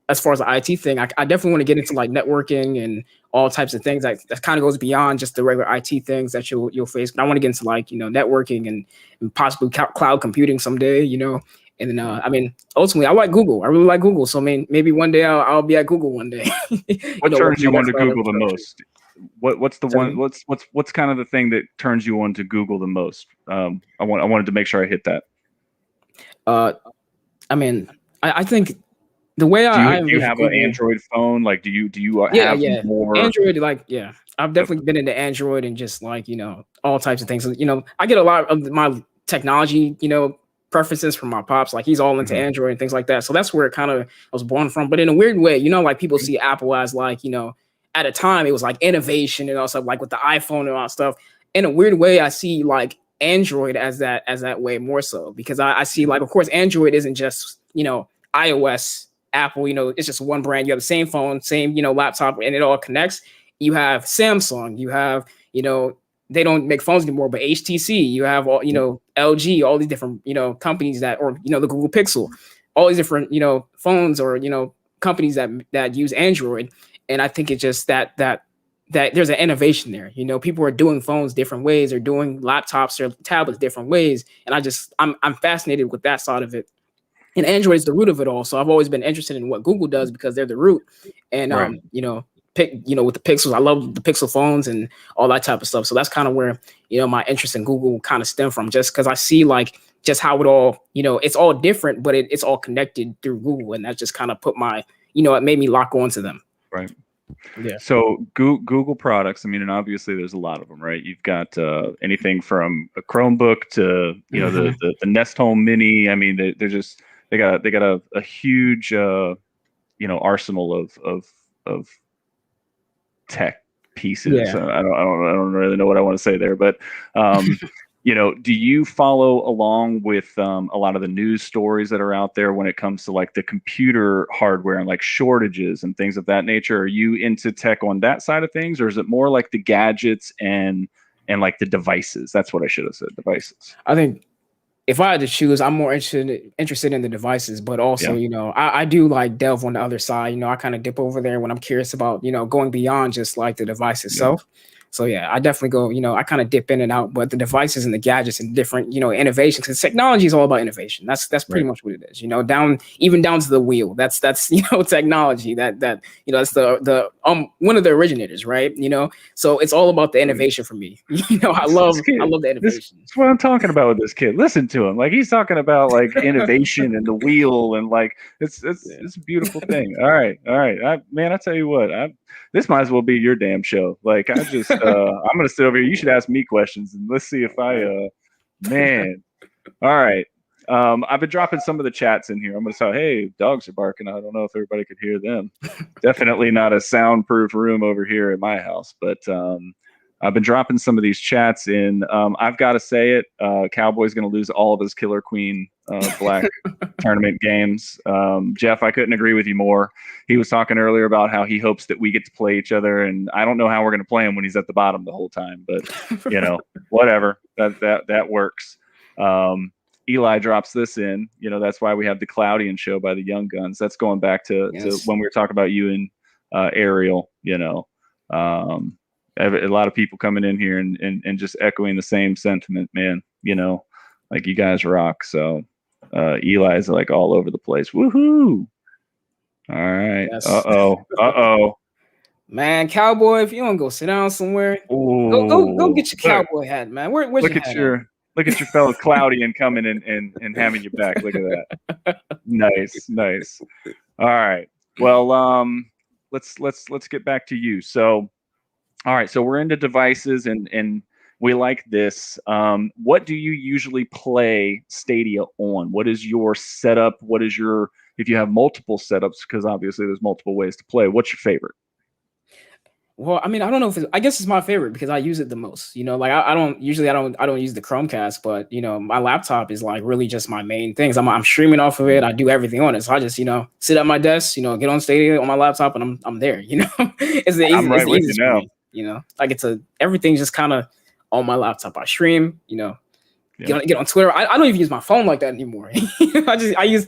as far as the IT thing, I definitely want to get into like networking and all types of things that kind of goes beyond just the regular IT things that you'll face. But I want to get into like, networking and possibly cloud computing someday, And then, I mean, ultimately, I like Google. I really like Google. So I mean, maybe one day I'll be at Google one day. What turns you on to Google the most? What's the one? What's kind of the thing that turns you on to Google the most? I wanted to make sure I hit that. I mean, I think the way do you have an Android phone? Like, do you have more Android? Like, yeah, I've definitely been into Android and just like, all types of things. I get a lot of my technology, preferences from my pops. Like, he's all into Android and things like that. So that's where it kind of was born from. But in a weird way, like people see Apple as like, at a time it was like innovation and also like with the iPhone and all that stuff. In a weird way, I see like Android as that way more so, because I see, like, of course, Android isn't just, iOS, Apple, it's just one brand. You have the same phone, same, laptop, and it all connects. You have Samsung, you have, they don't make phones anymore, but HTC, you have all, LG, all these different, companies that, or, the Google Pixel, all these different, phones or, companies that use Android. And I think it's just that there's an innovation there. People are doing phones different ways, or doing laptops or tablets different ways. And I'm fascinated with that side of it. And Android is the root of it all. So I've always been interested in what Google does because they're the root. And right. with the Pixels, I love the Pixel phones and all that type of stuff. So that's kind of where, my interest in Google kind of stemmed from, just because I see like just how it all, it's all different, but it's all connected through Google. And that just kind of put my, it made me lock onto them. Right. Yeah. So Google products, I mean, and obviously there's a lot of them, right? You've got anything from a Chromebook to, the Nest Home Mini. I mean, they got a huge, arsenal of tech pieces. Yeah. I don't really know what I want to say there, but do you follow along with a lot of the news stories that are out there when it comes to like the computer hardware and like shortages and things of that nature? Are you into tech on that side of things, or is it more like the gadgets and like the devices? That's what I should have said, devices. I think if I had to choose, I'm more interested in the devices, but also, I do like delve on the other side. I kind of dip over there when I'm curious about, going beyond just like the device itself. So yeah, I definitely go, I kind of dip in and out, but the devices and the gadgets and different, innovations, because technology is all about innovation. That's pretty much what it is, even down to the wheel. That's technology that that's the one of the originators, right? So it's all about the innovation for me. I love the innovation. That's what I'm talking about with this kid. Listen to him. Like, he's talking about like innovation and the wheel, and like it's a beautiful thing. All right. I tell you what, this might as well be your damn show. Like, I'm going to sit over here. You should ask me questions, and let's see if man. All right. I've been dropping some of the chats in here. I'm going to say, hey, dogs are barking. I don't know if everybody could hear them. Definitely not a soundproof room over here at my house, but I've been dropping some of these chats in. I've got to say it. Cowboy's going to lose all of his Killer Queen Black tournament games. Jeff, I couldn't agree with you more. He was talking earlier about how he hopes that we get to play each other, and I don't know how we're going to play him when he's at the bottom the whole time. But whatever. That works. Eli drops this in. That's why we have the Cloudian show by the Young Guns. That's going back to when we were talking about you and Ariel. A lot of people coming in here and just echoing the same sentiment, man. Like you guys rock. So Eli's like all over the place. Woohoo! All right. Yes. Uh-oh. Man, Cowboy, if you don't go sit down somewhere, go get your cowboy hat, man. Where's look your at hat your look at your fellow Cloudian coming and having you back. Look at that. Nice. All right. Well, let's get back to you. So all right, so we're into devices and we like this. What do you usually play Stadia on? What is your setup? If you have multiple setups, because obviously there's multiple ways to play, what's your favorite? Well, I mean, I don't know I guess it's my favorite because I use it the most. Like I don't use the Chromecast, but my laptop is like really just my main things. I'm streaming off of it. I do everything on it. So I just, sit at my desk, get on Stadia on my laptop and I'm there, It's the easiest. I'm right with you now. Like everything's just kind of on my laptop. I stream, get on Twitter. I don't even use my phone like that anymore. I use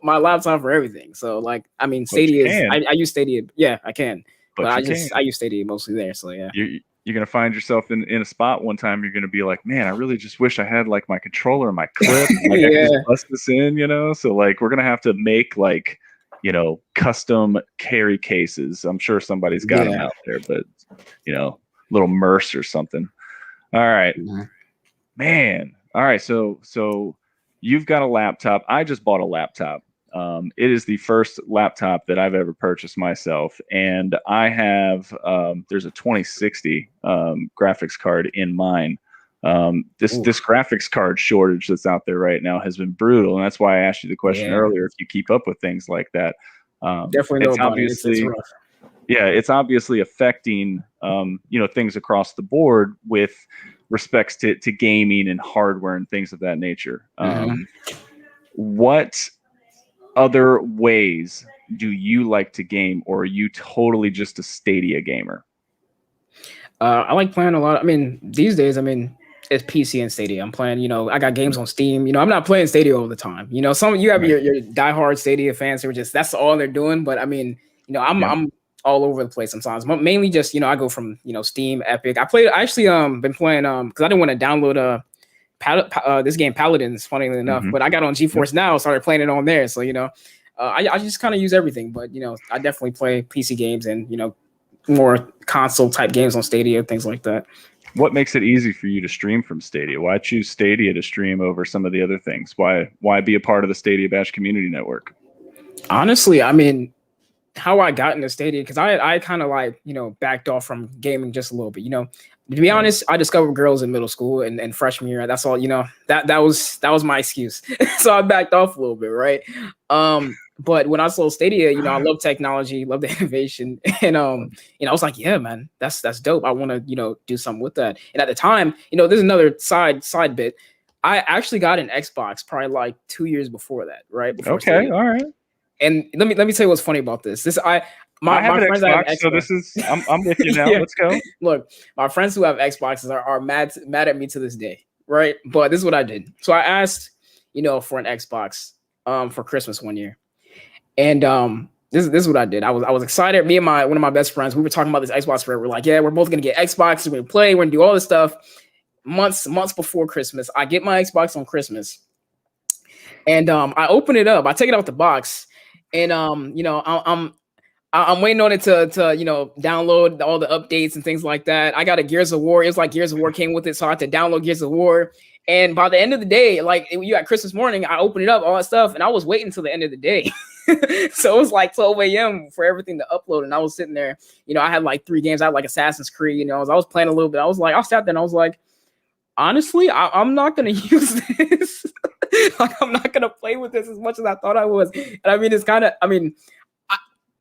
my laptop for everything. So like, I mean, Stadia I use Stadia. Yeah, I can. But I use Stadia mostly there. So yeah. You're gonna find yourself in a spot one time. You're gonna be like, man, I really just wish I had like my controller and my clip. Like I could just bust this in, So like we're gonna have to make like custom carry cases. I'm sure somebody's got them out there, but little Merce or something. All right, man. All right, so you've got a laptop. I just bought a laptop. It is the first laptop that I've ever purchased myself, and I have there's a 2060 graphics card in mine. This graphics card shortage that's out there right now has been brutal, and that's why I asked you the question earlier if you keep up with things like that. Definitely know about it. It's rough. Yeah, it's obviously affecting things across the board with respects to gaming and hardware and things of that nature. What other ways do you like to game, or are you totally just a Stadia gamer? I like playing a lot. I mean, these days, it's PC and Stadia. I'm playing, I got games on Steam. I'm not playing Stadia all the time. Some you have your diehard Stadia fans who are just that's all they're doing. But I mean, I'm all over the place sometimes. But mainly just I go from Steam, Epic. I actually been playing because I didn't want to download this game Paladins, funnily enough, but I got on GeForce Now, started playing it on there. So I just kind of use everything. But I definitely play PC games and more console type games on Stadia, things like that. What makes it easy for you to stream from Stadia? Why choose Stadia to stream over some of the other things? Why be a part of the Stadia Bash community network? Honestly, I mean, how I got into Stadia, because I kind of like, backed off from gaming just a little bit. To be honest, I discovered girls in middle school and freshman year. That's all, that was my excuse. So I backed off a little bit, right? But when I saw Stadia, I love technology, love the innovation. And I was like, yeah, man, that's dope. I want to, do something with that. And at the time, there's another side bit. I actually got an Xbox probably like 2 years before that, right? Before Stadia. All right. And let me tell you what's funny about this. My friends Xbox, have Xbox. So this is I'm with you now. Yeah. Let's go. Look, my friends who have Xboxes are mad at me to this day, right? But this is what I did. So I asked, for an Xbox for Christmas one year. And this is what I did. I was excited. Me and one of my best friends, we were talking about this Xbox forever. We're like, yeah, we're both gonna get Xboxes, we're gonna play, we're gonna do all this stuff. Months before Christmas, I get my Xbox on Christmas. And I open it up, I take it out the box, and I'm waiting on it to download all the updates and things like that. I got a Gears of War. It was like Gears of War came with it, so I had to download Gears of War. And by the end of the day, like you at Christmas morning, I opened it up, all that stuff, and I was waiting until the end of the day. So it was like 12 a.m. for everything to upload, and I was sitting there. I had like 3 games. I had like Assassin's Creed. I was playing a little bit. I sat there and I was like, honestly, I'm not gonna use this. Like I'm not gonna play with this as much as I thought I was. And I mean, it's kind of.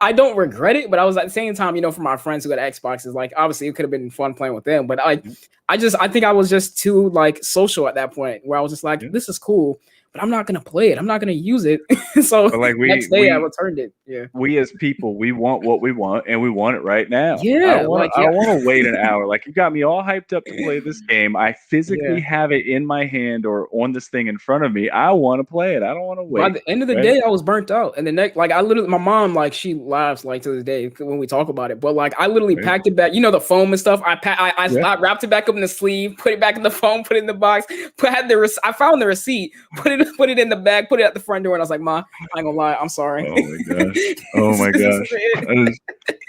I don't regret it, but I was at the same time, you know, for my friends who got Xboxes, like obviously it could have been fun playing with them, but I think I was just too like social at that point where I was just like, this is cool, but I'm not gonna play it. I'm not gonna use it. So But like next day I returned it. Yeah. We as people, we want what we want, and we want it right now. Yeah, I don't want to wait an hour. Like, you got me all hyped up to play this game. I physically have it in my hand or on this thing in front of me. I want to play it. I don't want to wait. By the end of the day, I was burnt out. And the next, like, I literally, my mom, like, she laughs like to this day when we talk about it. But like, I literally packed it back. You know, the foam and stuff. I wrapped it back up in the sleeve, put it back in the foam, put it in the box. I found the receipt, put it in the bag, put it at the front door, and I was like, "Ma, I ain't gonna lie, I'm sorry." Oh my gosh! Oh my gosh!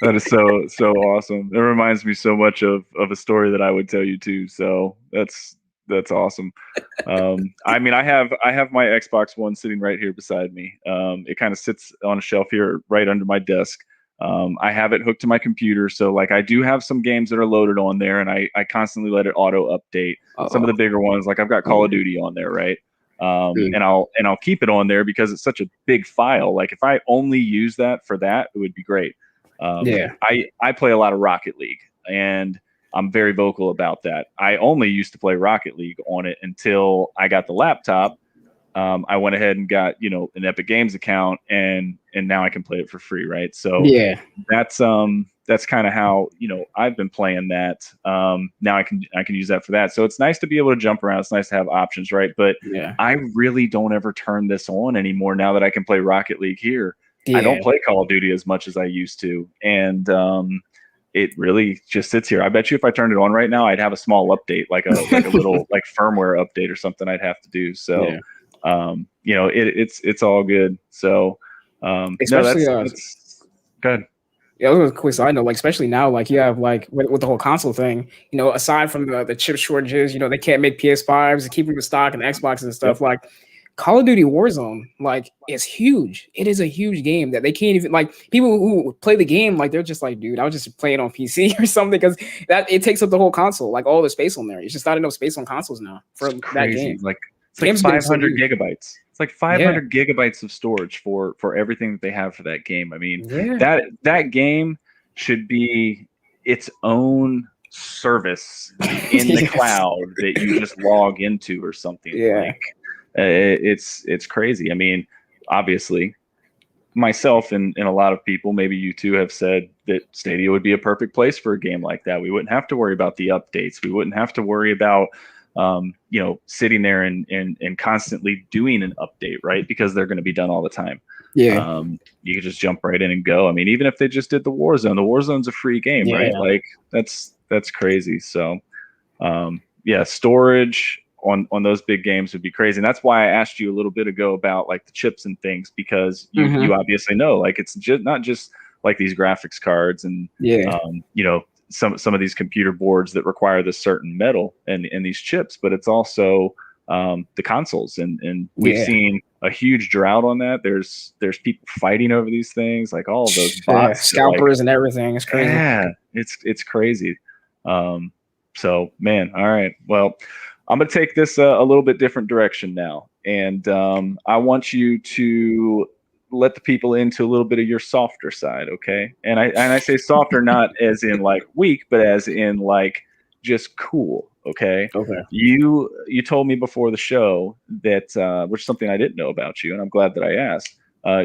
That is so awesome. It reminds me so much of a story that I would tell you too. So that's awesome. I mean, I have my Xbox One sitting right here beside me. It kind of sits on a shelf here right under my desk. I have it hooked to my computer, so like I do have some games that are loaded on there, and I constantly let it auto update. Some of the bigger ones, like I've got Call of Duty on there, right? And I'll keep it on there because it's such a big file. Like if I only use that for that, it would be great. I play a lot of Rocket League, and I'm very vocal about that. I only used to play Rocket League on it until I got the laptop. I went ahead and got, you know, an Epic Games account, and now I can play it for free, right? So that's kind of how, you know, I've been playing that. Now I can use that for that. So it's nice to be able to jump around. It's nice to have options, right? But I really don't ever turn this on anymore now that I can play Rocket League here. I don't play Call of Duty as much as I used to, and it really just sits here. I bet you if I turned it on right now, I'd have a small update, like a little like firmware update or something I'd have to do. So you know, it's all good. So especially that's good. Yeah, that was a quick side note. Like, especially now, like you have like with the whole console thing, you know, aside from the chip shortages, you know, they can't make PS5s and keep them in stock and Xboxes and stuff. Like Call of Duty Warzone, like, is huge. It is a huge game that they can't even, like, people who play the game, like, they're just like, dude, I was just playing on PC or something, because that it takes up the whole console, like all the space on there. It's just not enough space on consoles now for that game. Like, it's like 500 gigabytes. It's like 500 gigabytes of storage for everything that they have for that game. I mean, that game should be its own service in the cloud that you just log into or something. Like, it's crazy. I mean, obviously, myself and a lot of people, maybe you too, have said that Stadia would be a perfect place for a game like that. We wouldn't have to worry about the updates. We wouldn't have to worry about you know, sitting there and constantly doing an update, right? Because they're going to be done all the time. You could just jump right in and go. I mean, even if they just did the Warzone's a free game, right? Like that's crazy. So storage on those big games would be crazy. And that's why I asked you a little bit ago about like the chips and things, because you obviously know, like, it's just not just like these graphics cards and you know, some of these computer boards that require this certain metal and these chips, but it's also the consoles, and we've seen a huge drought on that. There's people fighting over these things, like all of those bots, scalpers, and everything. It's crazy. Yeah, it's crazy. So man, all right. Well, I'm gonna take this a little bit different direction now, and I want you to let the people into a little bit of your softer side, okay? And I say softer not as in like weak, but as in like just cool, okay? Okay. You told me before the show that which is something I didn't know about you, and I'm glad that I asked.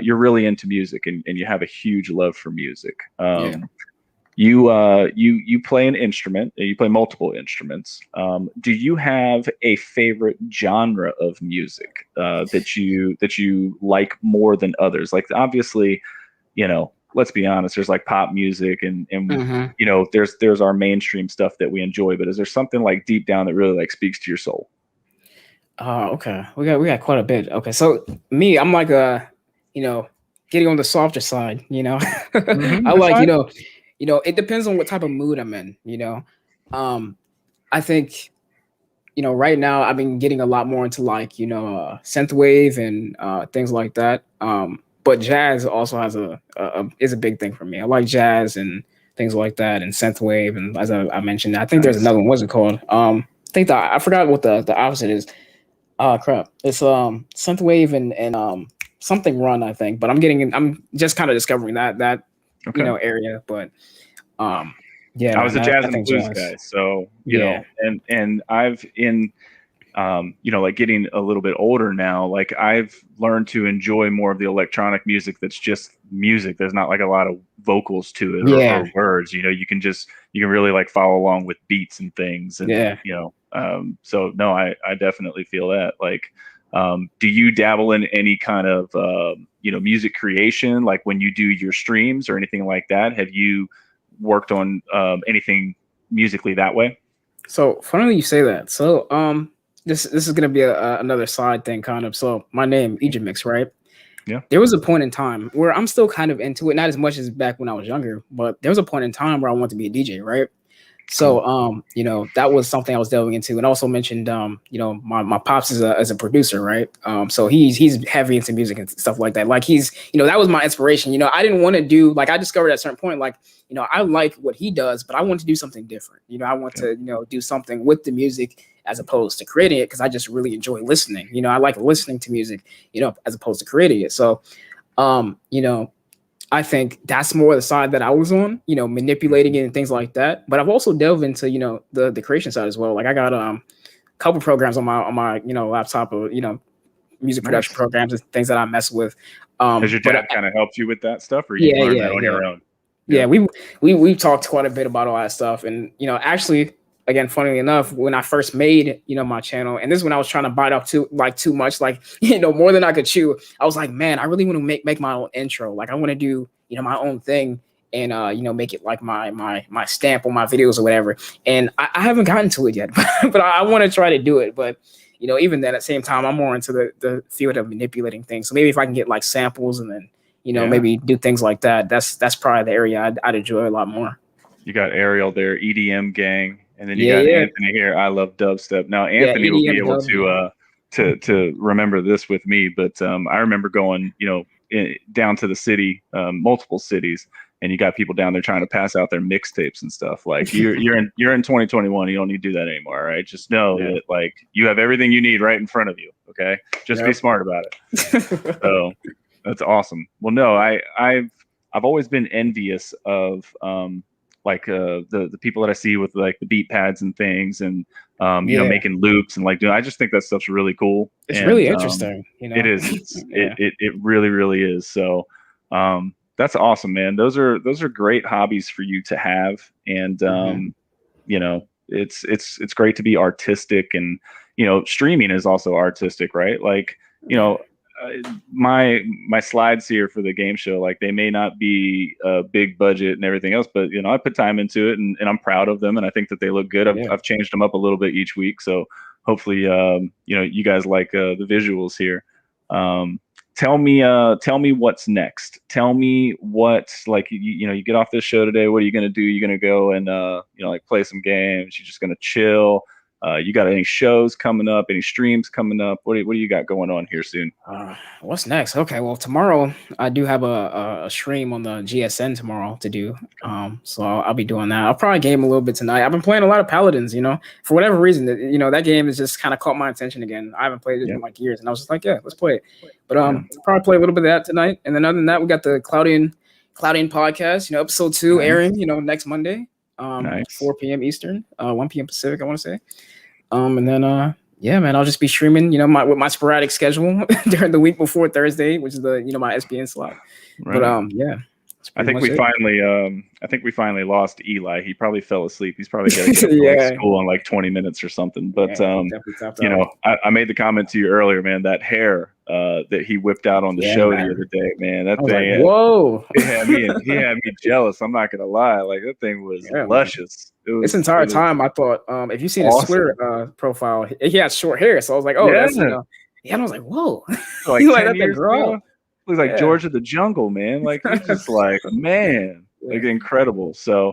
You're really into music, and you have a huge love for music. You play an instrument. You play multiple instruments. Do you have a favorite genre of music that you like more than others? Like, obviously, you know, let's be honest. There's like pop music, and you know, there's our mainstream stuff that we enjoy. But is there something like deep down that really like speaks to your soul? Okay. We got quite a bit. Okay, so me, I'm like you know, getting on the softer side. You know, I like fine. You know, it depends on what type of mood I'm in, you know. I think, you know, right now I've been getting a lot more into like, you know, synthwave and things like that. But jazz also has is a big thing for me. I like jazz and things like that, and synthwave, and as I mentioned, I think there's another one. What's it called? I think I forgot what the opposite is. Crap. It's synthwave and something run, I think. But I'm just kind of discovering that area. But yeah, I was a man, jazz I and think blues jazz. guy, so you know, and I've in like getting a little bit older now, like I've learned to enjoy more of the electronic music that's just music. There's not like a lot of vocals to it or words. You know, you can really like follow along with beats and things. And so no, I definitely feel that. Like, do you dabble in any kind of music creation, like when you do your streams or anything like that? Have you worked on anything musically that way? So funny you say that. So this is gonna be another side thing, kind of. So my name Ejahmix, right? Yeah. There was a point in time where I'm still kind of into it, not as much as back when I was younger, but there was a point in time where I wanted to be a DJ, right? So that was something I was delving into, and also mentioned my pops is a producer, right? So he's heavy into music and stuff like that. Like he's that was my inspiration. I didn't want to do, like, I discovered at a certain point, like I like what he does, but I want to do something different. I want to do something with the music as opposed to creating it, because I just really enjoy listening. I like listening to music, as opposed to creating it. So I think that's more the side that I was on, manipulating it and things like that. But I've also delved into, the creation side as well. Like I got a couple programs on my laptop of, music production programs and things that I mess with. Has your dad kind of helped you with that stuff, or you learned that on your own? Yeah, we've talked quite a bit about all that stuff. And, actually, again, funnily enough, when I first made, my channel, and this is when I was trying to bite off too much, like, more than I could chew. I was like, man, I really want to make my own intro. Like I want to do, my own thing and, make it like my stamp on my videos or whatever. And I haven't gotten to it yet, but I want to try to do it. But, even then at the same time, I'm more into the field of manipulating things. So maybe if I can get like samples and then, maybe do things like that, that's probably the area I'd enjoy a lot more. You got Ariel there, EDM gang. And then you got Anthony here. I love dubstep. Now Anthony will be able to remember this with me, but I remember going, down to the city, multiple cities, and you got people down there trying to pass out their mixtapes and stuff. Like you're in 2021. You don't need to do that anymore, right? Just know that like you have everything you need right in front of you. Okay, just be smart about it. So that's awesome. Well, no, I've always been envious of like the people that I see with like the beat pads and things, and making loops and like doing. I just think that stuff's really cool. It's really interesting. It is. It really, really is. So that's awesome, man. Those are great hobbies for you to have, and it's great to be artistic, and streaming is also artistic, right? Like my slides here for the game show, like they may not be a big budget and everything else, but I put time into it, and I'm proud of them, and I think that they look good. I've changed them up a little bit each week, so hopefully you guys like the visuals here. Tell me what's next. Tell me what, like, you get off this show today, what are you going to do? You're going to go and like play some games? You're just going to chill? You got any shows coming up? Any streams coming up? What do you got going on here soon? What's next? Okay, well, tomorrow I do have a stream on the GSN tomorrow to do. So I'll be doing that. I'll probably game a little bit tonight. I've been playing a lot of Paladins, for whatever reason. That game has just kind of caught my attention again. I haven't played it in like years, and I was just like, yeah, let's play it. But probably play a little bit of that tonight. And then other than that, we got the Clouding podcast, episode 2 airing, next Monday. 4 p.m. Eastern, 1 p.m. Pacific, I want to say. And then man, I'll just be streaming, with my sporadic schedule during the week before Thursday, which is the my SBN slot. Right. But I think we finally lost Eli. He probably fell asleep. He's probably getting to school in like 20 minutes or something. But I made the comment to you earlier, man, that hair that he whipped out on the show the other day, man. That thing, like, whoa! He had me jealous. I'm not gonna lie. Like that thing was luscious. This entire time, I thought, if you see his Twitter profile, he had short hair. So I was like, oh, that's and I was like, whoa, like you like that thing grow? Looks like George of the Jungle, man. Like he's just like, man, like incredible. So,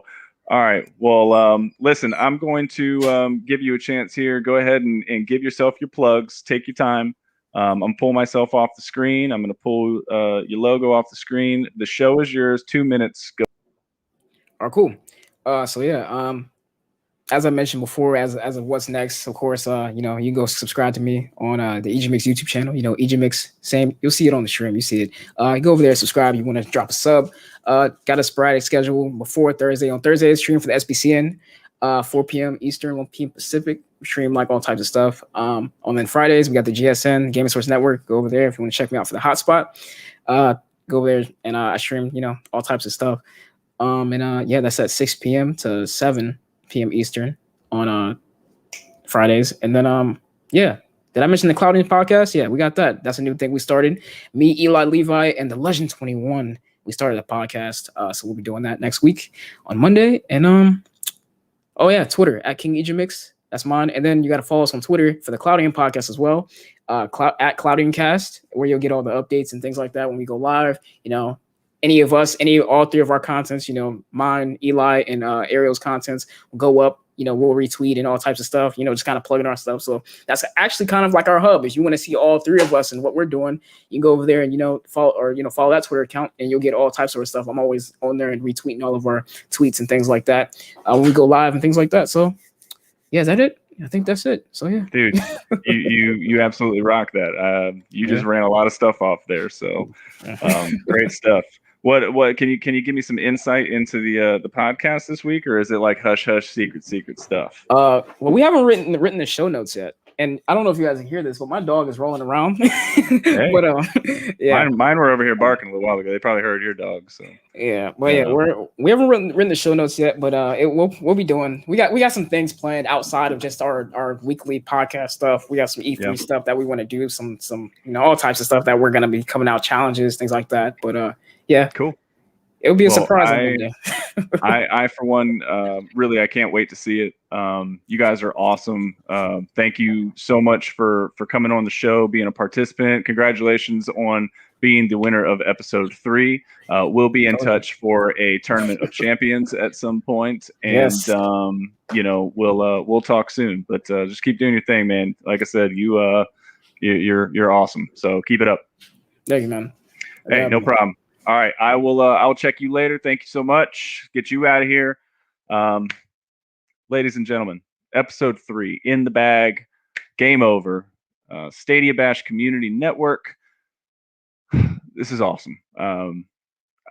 all right. Well, listen, I'm going to give you a chance here. Go ahead and give yourself your plugs. Take your time. I'm pulling myself off the screen. I'm going to pull your logo off the screen. The show is yours. 2 minutes. Go. All right, cool. So yeah, as I mentioned before, as of what's next, of course, you know, you can go subscribe to me on the Ejahmix YouTube channel. You know, Ejahmix, same. You'll see it on the stream. You see it. You go over there, subscribe. You want to drop a sub. Got a sporadic schedule before Thursday. On Thursday, stream for the SBCN, 4 p.m. Eastern, 1 p.m. Pacific. We stream like all types of stuff. On then Fridays, we got the GSN Gaming Source Network. Go over there if you want to check me out for the hotspot. Go over there and I stream, you know, all types of stuff. Yeah, that's at 6 p.m. to 7 p.m. Eastern on Fridays. And then yeah, did I mention the Clouding podcast? Yeah, we got that. That's a new thing we started. Me, Eli Levi, and the Legend 21. We started a podcast. So we'll be doing that next week on Monday. And oh yeah, Twitter at King Ejahmix. That's mine. And then you got to follow us on Twitter for the Clouding podcast as well. At Clouding Cast, where you'll get all the updates and things like that when we go live. You know, all three of our contents, you know, mine, Eli, and Ariel's contents will go up. You know, we'll retweet and all types of stuff, you know, just kind of plugging our stuff. So that's actually kind of like our hub. If you want to see all three of us and what we're doing, you can go over there and, you know, follow that Twitter account and you'll get all types of stuff. I'm always on there and retweeting all of our tweets and things like that when we go live and things like that. So yeah, is that it? I think that's it. So yeah, dude, you absolutely rock that. You just ran a lot of stuff off there. So great stuff. What can you give me some insight into the podcast this week, or is it like hush hush secret stuff? Well, we haven't written the show notes yet, and I don't know if you guys can hear this, but my dog is rolling around. Hey, but yeah, mine were over here barking a little while ago. They probably heard your dog. So yeah, but yeah, we haven't written the show notes yet, but we'll be doing. We got some things planned outside of just our weekly podcast stuff. We got some E3 stuff that we want to do, some you know, all types of stuff that we're gonna be coming out, challenges, things like that. But yeah, cool. It'll be a surprise on Monday. I for one, really, I can't wait to see it. You guys are awesome. Thank you so much for coming on the show, being a participant. Congratulations on being the winner of episode 3. We'll be in touch for a tournament of champions at some point, and you know, we'll talk soon. But just keep doing your thing, man. Like I said, you're awesome. So keep it up. Thank you, man. Hey, no problem. All right, I'll check you later. Thank you so much. Get you out of here. Ladies and gentlemen, episode 3 in the bag. Game over. Stadia Bash Community Network. This is awesome. I'm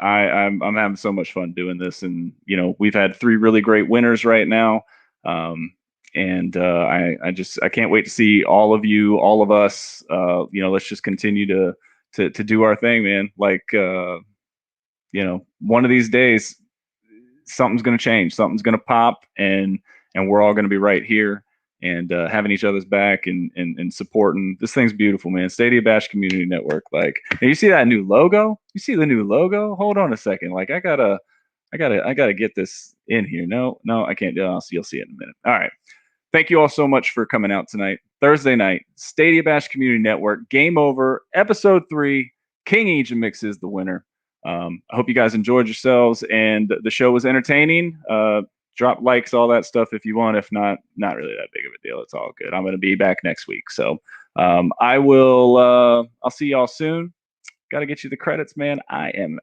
having so much fun doing this, and you know, we've had 3 really great winners right now. And I can't wait to see all of you, all of us. You know, let's just continue to do our thing, man. Like, you know, one of these days, something's going to change, something's going to pop, and we're all going to be right here and having each other's back and supporting. This thing's beautiful, man. Stadia Bash Community Network. Like, and you see that new logo? You see the new logo? Hold on a second. Like, I gotta get this in here. No, I can't do it. You'll see it in a minute. All right. Thank you all so much for coming out tonight. Thursday night, Stadia Bash Community Network, game over, episode 3. King Ejahmix is the winner. I hope you guys enjoyed yourselves and the show was entertaining. Drop likes, all that stuff if you want. If not, not really that big of a deal. It's all good. I'm going to be back next week. So I'll see y'all soon. Got to get you the credits, man. I am